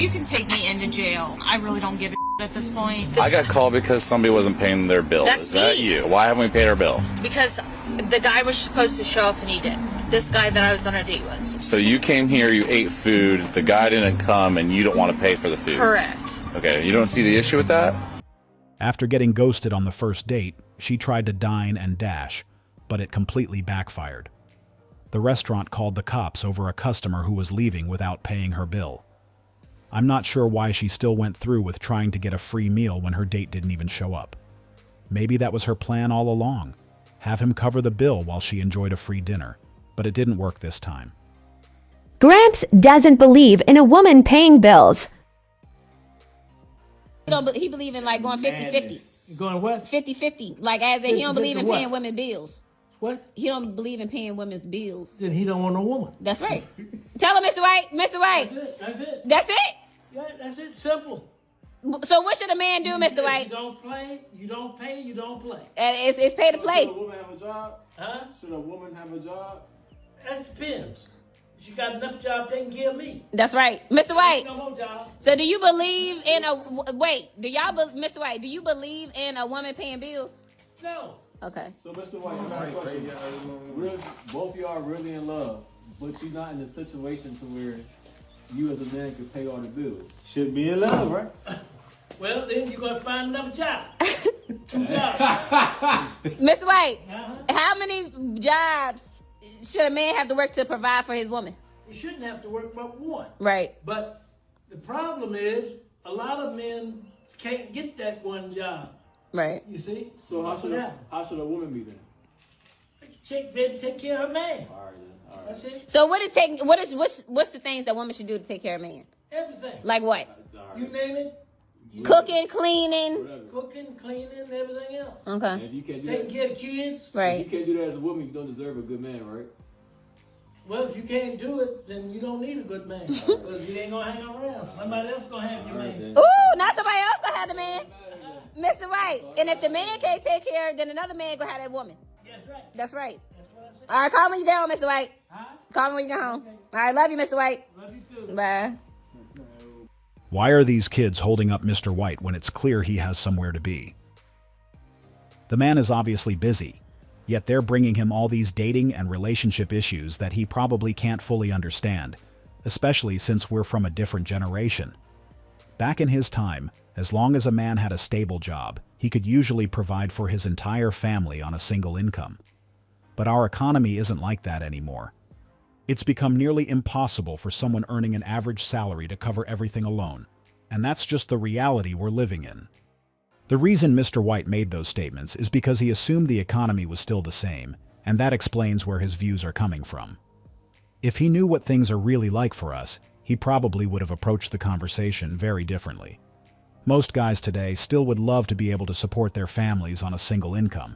You can take me into jail. I really don't give a at this point. I got called because somebody wasn't paying their bill. That's Is that me. you? Why haven't we paid our bill? Because the guy was supposed to show up and he didn't. This guy that I was going to date with. So you came here, you ate food, the guy didn't come, and you don't want to pay for the food? Correct. Okay, you don't see the issue with that? After getting ghosted on the first date, she tried to dine and dash, but it completely backfired. The restaurant called the cops over a customer who was leaving without paying her bill. I'm not sure why she still went through with trying to get a free meal when her date didn't even show up. Maybe that was her plan all along, have him cover the bill while she enjoyed a free dinner, but it didn't work this time. Gramps doesn't believe in a woman paying bills. He believe in like going 50-50. Going what? 50-50. Like as in he don't believe in 50-50 what? paying women bills. What? He don't believe in paying women's bills. Then he don't want no woman. That's right. Tell him, Mr. White. Mr. White. That's it. That's it? Yeah, that's it. Simple. So what should a man do, Mr. White? You don't play, you don't pay, you don't play. It's pay to play. Should a woman have a job? Huh? Should a woman have a job? That depends. She got enough job taking care of me. That's right. Mr. White. No more job. So do you believe in Mr. White, do you believe in a woman paying bills? No. Okay. So, Mr. White, I have a question. Both of y'all are really in love, but you're not in a situation to where you as a man could pay all the bills. Should be in love, right? Well, then you're going to find another job. 2 jobs. Mr. White, Uh-huh. how many jobs should a man have to work to provide for his woman? You shouldn't have to work but one. Right. But the problem is, a lot of men can't get that one job. Right. You see? So how should a woman be then? Take care of her man. All right, then. All right. That's it. So what's the things that women should do to take care of a man? Everything. Like what? You name it. Cooking, cleaning. Cooking, cleaning, everything else. Okay. And if you can't do Taking that, care of kids. if you Right. can't do that as a woman, you don't deserve a good man, right? Well, if you can't do it, then you don't need a good man. Because you ain't going to hang around. Somebody else going to have your man. Ooh, not somebody else gonna have the man. Mr. White. And if the man can't take care, then another man gonna have that woman. That's right. That's right. That's what I said. All right, call me when you get home, Mr. White. Huh? Call me when you get home. All right, love you, Mr. White. Love you too. Bye. Why are these kids holding up Mr. White when it's clear he has somewhere to be? The man is obviously busy, yet they're bringing him all these dating and relationship issues that he probably can't fully understand, especially since we're from a different generation. Back in his time, as long as a man had a stable job, he could usually provide for his entire family on a single income. But our economy isn't like that anymore. It's become nearly impossible for someone earning an average salary to cover everything alone, and that's just the reality we're living in. The reason Mr. White made those statements is because he assumed the economy was still the same, and that explains where his views are coming from. If he knew what things are really like for us, he probably would have approached the conversation very differently. Most guys today still would love to be able to support their families on a single income,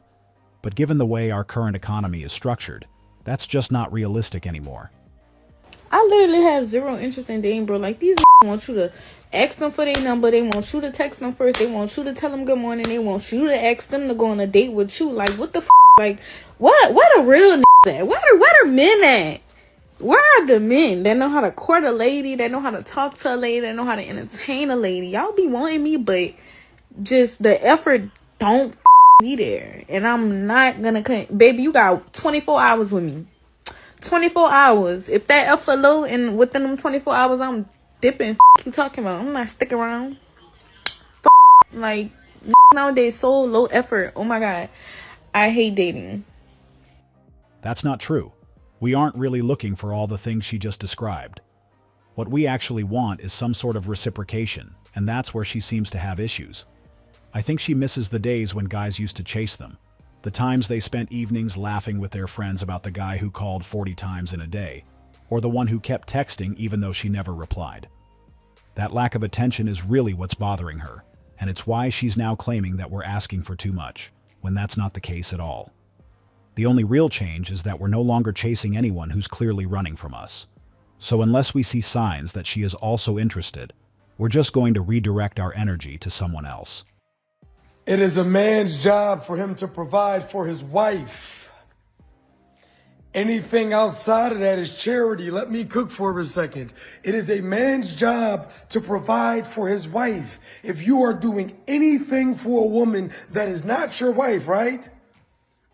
but given the way our current economy is structured, that's just not realistic anymore. I literally have zero interest in dating, bro. Like, these want you to ask them for their number. They want you to text them first. They want you to tell them good morning. They want you to ask them to go on a date with you. Like, what the f***? Like, what are real at? What are men at? Where are the men that know how to court a lady, that know how to talk to a lady, that know how to entertain a lady? Y'all be wanting me, but just the effort don't be there. And I'm not gonna baby, you got 24 hours with me. 24 hours. If that effort low and within them 24 hours I'm dipping, you talking about? I'm not sticking around. Like, nowadays so low effort. Oh my god. I hate dating. That's not true. We aren't really looking for all the things she just described. What we actually want is some sort of reciprocation, and that's where she seems to have issues. I think she misses the days when guys used to chase them, the times they spent evenings laughing with their friends about the guy who called 40 times in a day, or the one who kept texting even though she never replied. That lack of attention is really what's bothering her, and it's why she's now claiming that we're asking for too much, when that's not the case at all. The only real change is that we're no longer chasing anyone who's clearly running from us. So unless we see signs that she is also interested, we're just going to redirect our energy to someone else. It is a man's job for him to provide for his wife. Anything outside of that is charity. Let me cook for a second. It is a man's job to provide for his wife. If you are doing anything for a woman that is not your wife, right?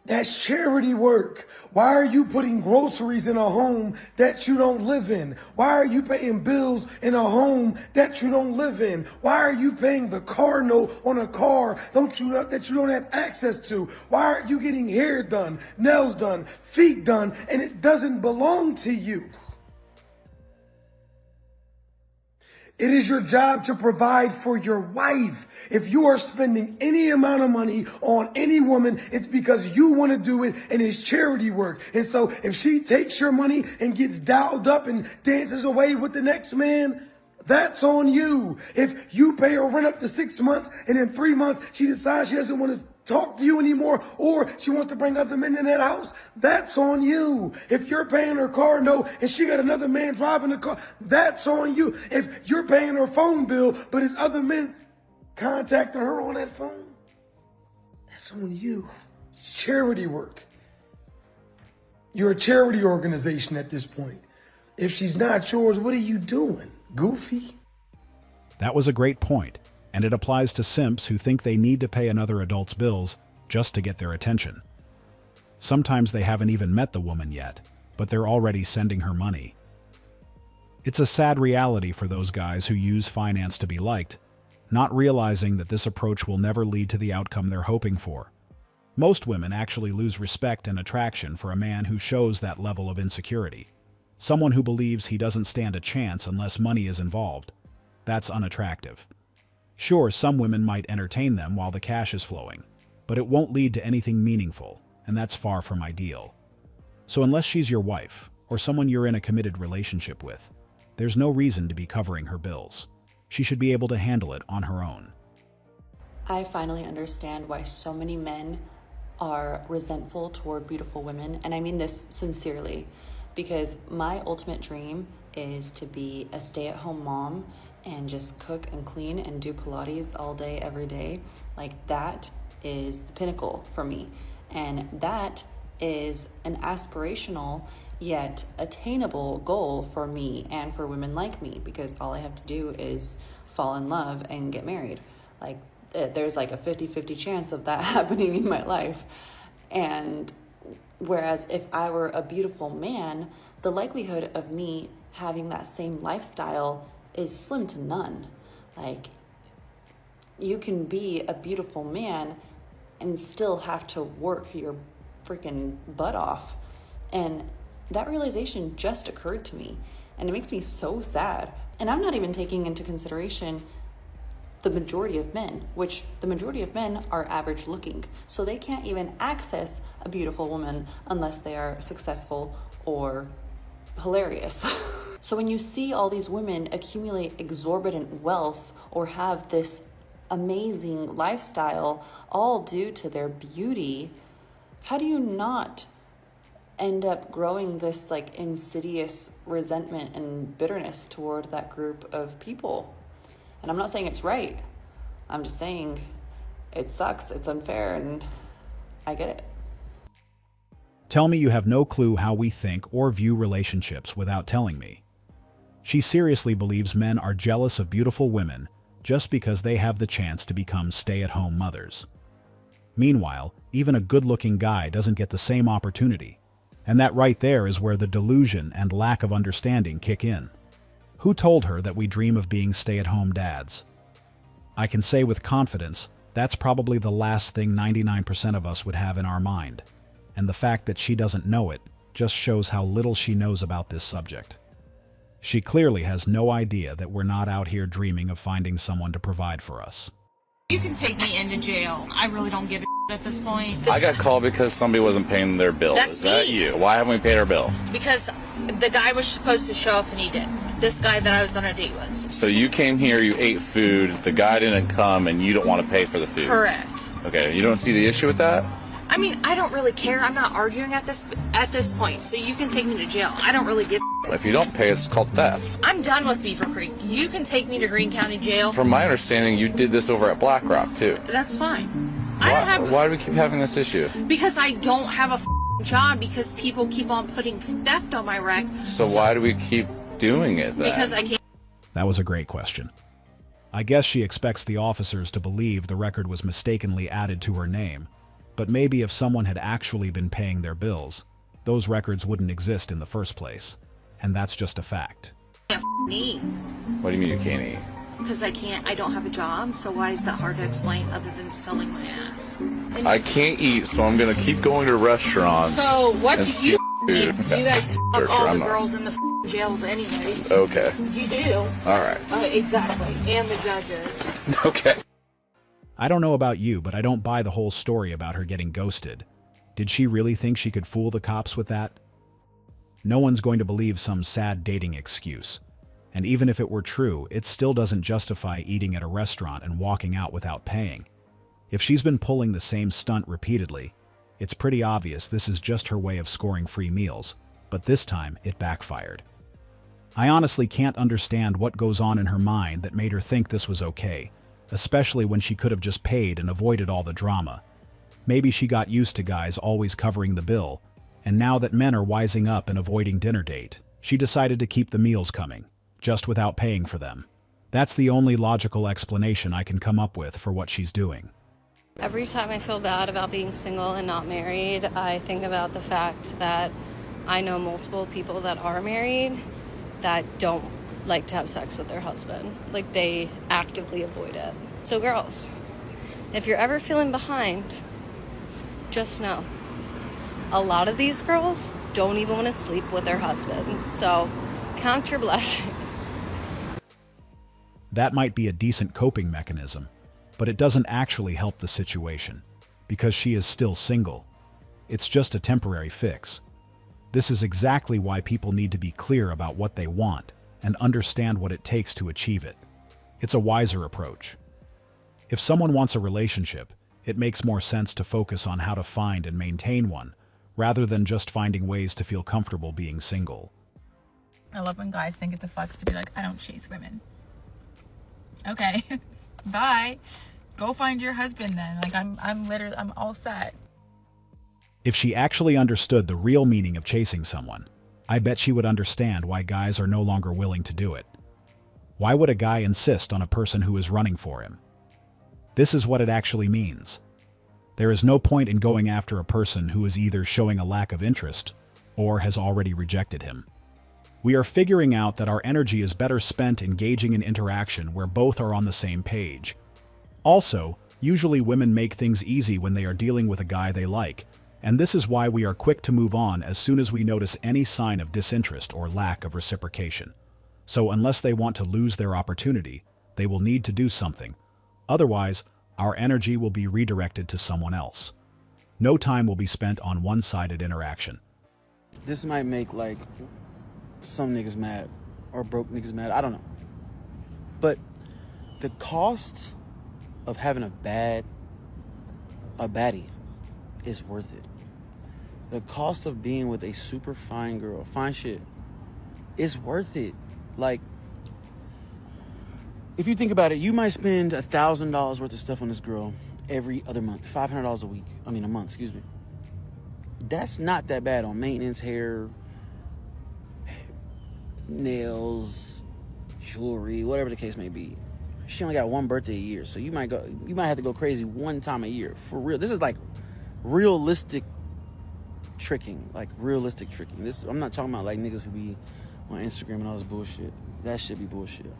That's charity work. Why are you putting groceries in a home that you don't live in? Why are you paying bills in a home that you don't live in? Why are you paying the car note on a car that you don't have access to? Why are you getting hair done, nails done, feet done, and it doesn't belong to you? It is your job to provide for your wife. If you are spending any amount of money on any woman, it's because you want to do it and it's charity work. And so if she takes your money and gets dialed up and dances away with the next man, that's on you. If you pay her rent up to 6 months and in 3 months she decides she doesn't want to talk to you anymore or she wants to bring other men in that house, that's on you. If you're paying her car note and she got another man driving the car, that's on you. If you're paying her phone bill but it's other men contacting her on that phone, that's on you. It's charity work. You're a charity organization at this point. If she's not yours, what are you doing? Goofy? That was a great point, and it applies to simps who think they need to pay another adult's bills just to get their attention. Sometimes they haven't even met the woman yet, but they're already sending her money. It's a sad reality for those guys who use finance to be liked, not realizing that this approach will never lead to the outcome they're hoping for. Most women actually lose respect and attraction for a man who shows that level of insecurity. Someone who believes he doesn't stand a chance unless money is involved. That's unattractive. Sure, some women might entertain them while the cash is flowing, but it won't lead to anything meaningful, and that's far from ideal. So unless she's your wife, or someone you're in a committed relationship with, there's no reason to be covering her bills. She should be able to handle it on her own. I finally understand why so many men are resentful toward beautiful women, and I mean this sincerely. Because my ultimate dream is to be a stay-at-home mom and just cook and clean and do Pilates all day, every day. Like, that is the pinnacle for me. And that is an aspirational yet attainable goal for me and for women like me, because all I have to do is fall in love and get married. Like, there's like a 50-50 chance of that happening in my life. And whereas if I were a beautiful man, the likelihood of me having that same lifestyle is slim to none. Like, you can be a beautiful man and still have to work your freaking butt off. And that realization just occurred to me, and it makes me so sad. And I'm not even taking into consideration the majority of men, which the majority of men are average looking. So they can't even access a beautiful woman unless they are successful or hilarious. So when you see all these women accumulate exorbitant wealth or have this amazing lifestyle all due to their beauty, how do you not end up growing this like insidious resentment and bitterness toward that group of people? And I'm not saying it's right. I'm just saying it sucks, it's unfair, and I get it. Tell me you have no clue how we think or view relationships without telling me. She seriously believes men are jealous of beautiful women just because they have the chance to become stay-at-home mothers. Meanwhile, even a good-looking guy doesn't get the same opportunity. And that right there is where the delusion and lack of understanding kick in. Who told her that we dream of being stay-at-home dads? I can say with confidence, that's probably the last thing 99% of us would have in our mind. And the fact that she doesn't know it just shows how little she knows about this subject. She clearly has no idea that we're not out here dreaming of finding someone to provide for us. You can take me into jail. I really don't give a at this point. I got called because somebody wasn't paying their bill. That's Is that me. you? Why haven't we paid our bill? Because the guy was supposed to show up and he didn't. This guy that I was on a date with. So you came here, you ate food, the guy didn't come, and you don't want to pay for the food? Correct. Okay, you don't see the issue with that? I mean, I don't really care. I'm not arguing at this point, so you can take me to jail. I don't really give a If you don't pay, it's called theft. I'm done with Beaver Creek. You can take me to Greene County Jail. From my understanding, you did this over at Black Rock, too. That's fine. I don't have... Why do we keep having this issue? Because I don't have a job because people keep on putting theft on my rec. So why do we keep doing it then? Because I can't. That was a great question. I guess she expects the officers to believe the record was mistakenly added to her name, but maybe if someone had actually been paying their bills, those records wouldn't exist in the first place, and that's just a fact. Eat What do you mean you can't eat? because I don't have a job, so why is that hard to explain other than selling my ass? And I can't eat, so I'm gonna keep going to restaurants. so what and do you steal need? food. You guys Sure, fuck all I'm the not. girls in the jails anyways. Okay. You do. All right. Exactly. And the judges. Okay. I don't know about you, but I don't buy the whole story about her getting ghosted. Did she really think she could fool the cops with that? No one's going to believe some sad dating excuse. And even if it were true, it still doesn't justify eating at a restaurant and walking out without paying. If she's been pulling the same stunt repeatedly, it's pretty obvious this is just her way of scoring free meals, but this time it backfired. I honestly can't understand what goes on in her mind that made her think this was okay, especially when she could have just paid and avoided all the drama. Maybe she got used to guys always covering the bill, and now that men are wising up and avoiding dinner date, she decided to keep the meals coming, just without paying for them. That's the only logical explanation I can come up with for what she's doing. Every time I feel bad about being single and not married, I think about the fact that I know multiple people that are married that don't like to have sex with their husband. Like, they actively avoid it. So girls, if you're ever feeling behind, just know, a lot of these girls don't even want to sleep with their husbands. So count your blessings. That might be a decent coping mechanism, but it doesn't actually help the situation, because she is still single. It's just a temporary fix. This is exactly why people need to be clear about what they want and understand what it takes to achieve it. It's a wiser approach. If someone wants a relationship, it makes more sense to focus on how to find and maintain one, rather than just finding ways to feel comfortable being single. I love when guys think it's a flex to be like, I don't chase women. Okay, bye. Go find your husband then. Like, I'm all set. If she actually understood the real meaning of chasing someone, I bet she would understand why guys are no longer willing to do it. Why would a guy insist on a person who is running for him? This is what it actually means. There is no point in going after a person who is either showing a lack of interest or has already rejected him. We are figuring out that our energy is better spent engaging in interaction where both are on the same page. Also, usually women make things easy when they are dealing with a guy they like, and this is why we are quick to move on as soon as we notice any sign of disinterest or lack of reciprocation. So unless they want to lose their opportunity, they will need to do something. Otherwise, our energy will be redirected to someone else. No time will be spent on one-sided interaction. This might make, like, some niggas mad or broke niggas mad. I don't know. But the cost of having a baddie is worth it. The cost of being with a super fine girl, fine shit, is worth it. Like, if you think about it, you might spend $1,000 worth of stuff on this girl every other month, $500 a month, excuse me. That's not that bad on maintenance, hair, nails, jewelry, whatever the case may be. She only got one birthday a year, so you might have to go crazy one time a year. For real. This is like realistic tricking. This, I'm not talking about like niggas who be on Instagram and all this bullshit. That should be bullshit.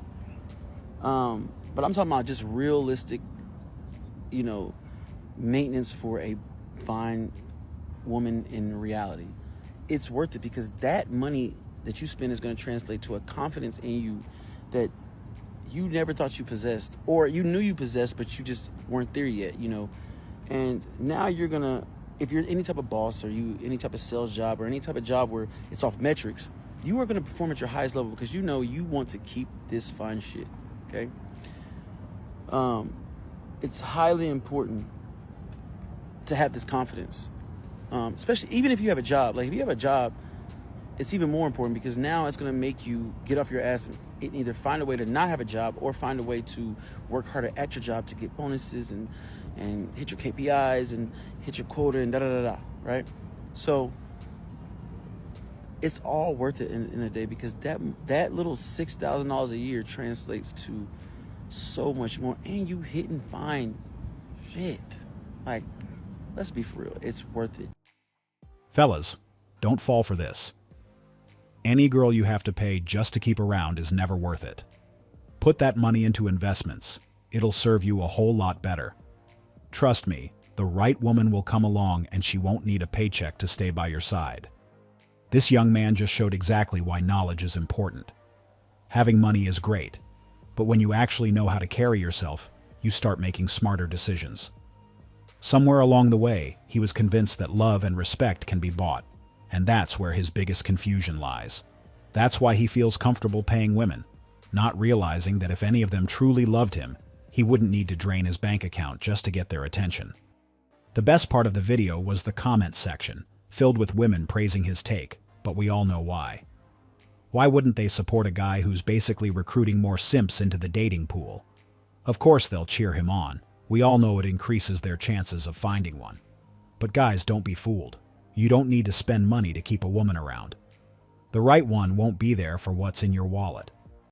But I'm talking about just realistic, maintenance for a fine woman in reality. It's worth it because that money that you spend is going to translate to a confidence in you that you never thought you possessed, or you knew you possessed, but you just weren't there yet, And now you're gonna, if you're any type of boss or any type of sales job or any type of job where it's off metrics, you are gonna perform at your highest level because you know you want to keep this fine shit, okay? It's highly important to have this confidence, especially even if you have a job. Like if you have a job, it's even more important because now it's gonna make you get off your ass and either find a way to not have a job or find a way to work harder at your job to get bonuses and hit your KPIs and hit your quota and right? So it's all worth it in a day, because that little $6,000 a year translates to so much more, and you hitting fine shit. Like, let's be for real, it's worth it. Fellas, don't fall for this. Any girl you have to pay just to keep around is never worth it. Put that money into investments. It'll serve you a whole lot better. Trust me, the right woman will come along and she won't need a paycheck to stay by your side. This young man just showed exactly why knowledge is important. Having money is great, but when you actually know how to carry yourself, you start making smarter decisions. Somewhere along the way, he was convinced that love and respect can be bought, and that's where his biggest confusion lies. That's why he feels comfortable paying women, not realizing that if any of them truly loved him, he wouldn't need to drain his bank account just to get their attention. The best part of the video was the comment section, filled with women praising his take, but we all know why. Why wouldn't they support a guy who's basically recruiting more simps into the dating pool? Of course they'll cheer him on. We all know it increases their chances of finding one. But guys, don't be fooled. You don't need to spend money to keep a woman around. The right one won't be there for what's in your wallet.